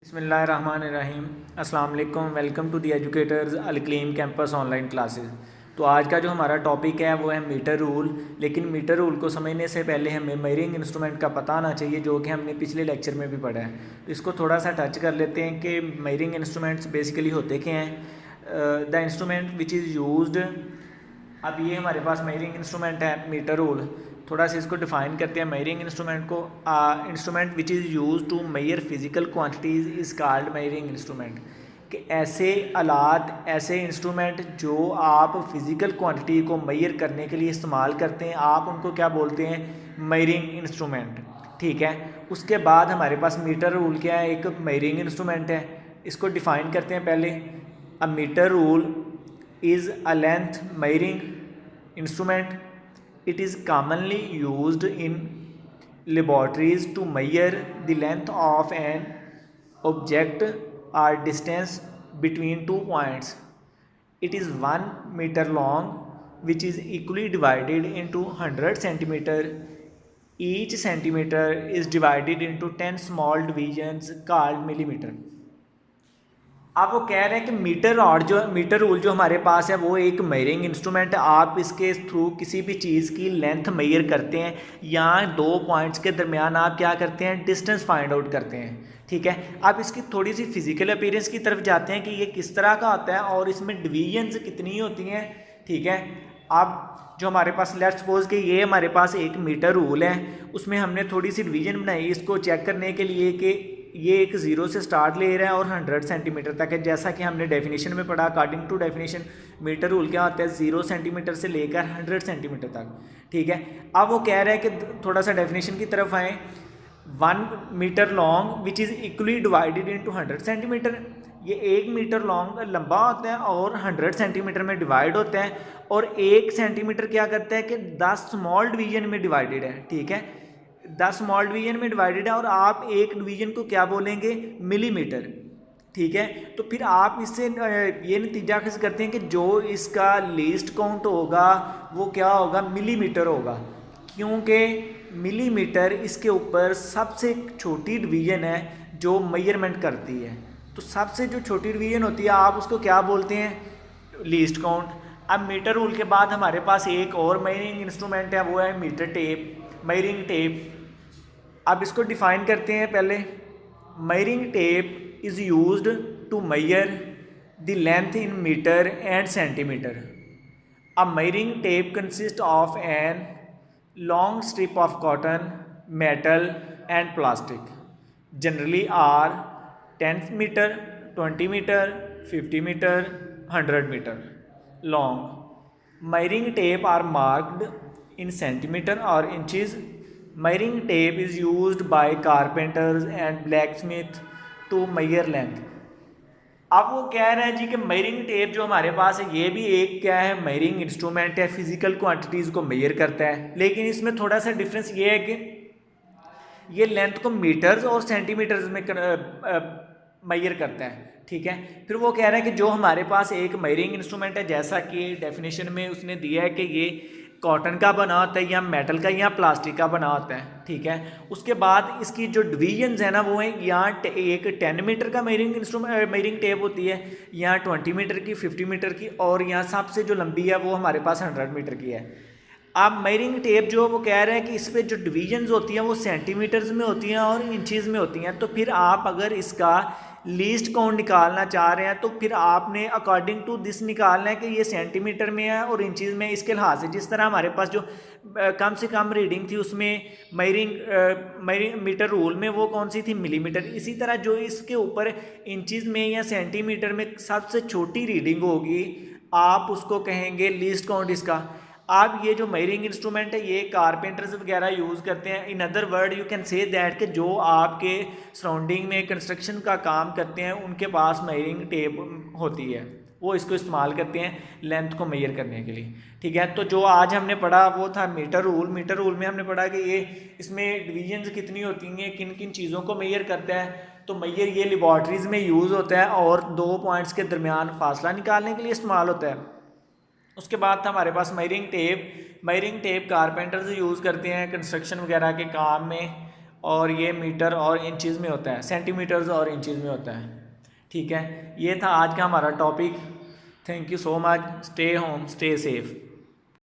बिस्मिल्लाहिर्रहमानिर्रहीम। अस्सलाम वालेकुम। वेलकम टू दी एजुकेटर्स अलक्लीम कैंपस ऑनलाइन क्लासेस। तो आज का जो हमारा टॉपिक है वो है मीटर रूल। लेकिन मीटर रूल को समझने से पहले हमें मेजरिंग इंस्ट्रूमेंट का पता होना चाहिए, जो कि हमने पिछले लेक्चर में भी पढ़ा है। तो इसको थोड़ा सा टच कर लेते हैं कि मेजरिंग इंस्ट्रूमेंट्स बेसिकली होते क्या हैं। The instrument which is used. अब ये हमारे पास मेजरिंग इंस्ट्रूमेंट है मीटर रूल। थोड़ा सा इसको डिफाइन करते हैं मेजरिंग इंस्ट्रूमेंट को। Instrument which is use to measure physical quantities is called measuring instrument. कि ऐसे आलात, ऐसे इंस्ट्रूमेंट जो आप फिज़िकल क्वांटिटी को मेजर करने के लिए इस्तेमाल करते हैं, आप उनको क्या बोलते हैं? Measuring instrument. ठीक है। उसके बाद हमारे पास मीटर रूल क्या है? एक मेजरिंग इंस्ट्रूमेंट है। इसको डिफाइन करते हैं पहले। A meter rule is a length measuring instrument. It is commonly used in laboratories to measure the length of an object or distance between 2 points. It is 1 meter long, which is equally divided into 100 centimeter. Each centimeter is divided into 10 small divisions called millimeter. आप वो कह रहे हैं कि metre rule जो हमारे पास है वो एक मेजरिंग इंस्ट्रूमेंट है। आप इसके थ्रू किसी भी चीज़ की लेंथ मेजर करते हैं, या 2 पॉइंट्स के दरमियान आप क्या करते हैं? डिस्टेंस फाइंड आउट करते हैं। ठीक है। आप इसकी थोड़ी सी फिजिकल अपीयरेंस की तरफ जाते हैं कि ये किस तरह का होता है और इसमें डिवीजन्स कितनी होती हैं। ठीक है। अब जो हमारे पास लेट्स सपोज कि ये हमारे पास एक मीटर रूल है, उसमें हमने थोड़ी सी डिवीजन बनाई इसको चेक करने के लिए कि ये एक 0 से स्टार्ट ले रहा है और 100 सेंटीमीटर तक है। जैसा कि हमने डेफिनेशन में पढ़ा, according to definition metre rule क्या होता है? 0 सेंटीमीटर से लेकर 100 सेंटीमीटर तक। ठीक है। अब वो कह रहा है कि थोड़ा सा डेफिनेशन की तरफ आए। 1 metre long which is equally divided into 100 centimetre. ये 1 मीटर लॉन्ग लंबा होता है और 100 सेंटीमीटर में डिवाइड होता है, और 1 सेंटीमीटर क्या करता है कि 10 स्मॉल डिवीजन में डिवाइडेड है। ठीक है। 10 स्मॉल डिवीजन में डिवाइडेड है, और आप एक डिवीजन को क्या बोलेंगे? मिलीमीटर। ठीक है। तो फिर आप इससे ये नतीजा हासिल करते हैं कि जो इसका लीस्ट काउंट होगा वो क्या होगा? मिलीमीटर होगा, क्योंकि मिलीमीटर इसके ऊपर सबसे छोटी डिवीजन है जो मेजरमेंट करती है। तो सबसे जो छोटी डिवीजन होती है आप उसको क्या बोलते हैं? Least count. अब मीटर रूल के बाद हमारे पास एक और मेजरिंग इंस्ट्रूमेंट है, वो है मीटर टेप, मेजरिंग टेप। अब इसको डिफाइन करते हैं पहले। Measuring tape is used to measure the length in metre and centimetre. A measuring tape consist of an long strip of cotton, metal and plastic, generally are 10 metre, 20 metre, 50 metre, 100 metre long. Measuring tape are marked in centimeter or inches. Measuring tape is used by carpenters and blacksmith to measure length. अब वो कह रहे हैं जी कि measuring tape जो हमारे पास है ये भी एक क्या है? मेजरिंग इंस्ट्रूमेंट है, फिजिकल क्वांटिटीज़ को मेजर करता है। लेकिन इसमें थोड़ा सा डिफरेंस ये है कि ये लेंथ को मीटर्स और सेंटीमीटर्स में मेजर करता है। ठीक है। फिर वो कह रहा है कि जो हमारे पास एक मेजरिंग इंस्ट्रूमेंट है, जैसा कि डेफिनेशन में उसने दिया है कि ये कॉटन का बना होता है या मेटल का या प्लास्टिक का बना होता है। ठीक है। उसके बाद इसकी जो डिवीजन्स है ना वो है, यहाँ एक 10 मीटर का मेजरिंग टेप होती है, यहाँ 20 मीटर की, 50 मीटर की, और यहाँ सबसे जो लंबी है वो हमारे पास 100 मीटर की है। अब मेजरिंग टेप जो वो कह रहे हैं कि इस पर जो डिवीजन्स होती हैं वो सेंटीमीटर्स में होती हैं और इंचज़ में होती हैं। तो फिर आप अगर इसका लीस्ट काउंट निकालना चाह रहे हैं तो फिर आपने अकॉर्डिंग टू दिस निकालना है कि ये सेंटीमीटर में है और इंचज़ में। इसके लिहाज से जिस तरह हमारे पास जो कम से कम रीडिंग थी उसमें मेजरिंग मीटर रूल में वो कौन सी थी? मिलीमीटर। इसी तरह जो इसके ऊपर इंचज़ में या सेंटीमीटर में सबसे छोटी रीडिंग होगी आप उसको कहेंगे लीस्ट काउंट इसका। अब ये जो मेजरिंग इंस्ट्रूमेंट है ये कारपेंटर्स वगैरह यूज़ करते हैं। In other word you can say that कि जो आपके सराउंडिंग में कंस्ट्रक्शन का काम करते हैं उनके पास मेजरिंग टेप होती है, वो इसको इस्तेमाल करते हैं लेंथ को मेजर करने के लिए। ठीक है। तो जो आज हमने पढ़ा वो था मीटर रूल। मीटर रूल में हमने पढ़ा कि ये इसमें डिवीजन्स कितनी होती हैं, किन किन चीज़ों को मेजर करता है। तो मेजर ये लेबॉर्ट्रीज़ में यूज़ होता है और 2 पॉइंट्स के दरमियान फासला निकालने के लिए इस्तेमाल होता है। उसके बाद था हमारे पास measuring tape. Measuring tape carpenters use करते हैं कंस्ट्रक्शन वगैरह के काम में। और ये मीटर और इंचज़ में होता है, सेंटीमीटर्स और इंचज़ में होता है। ठीक है, ये था आज का हमारा topic. Thank you so much. Stay home, stay safe.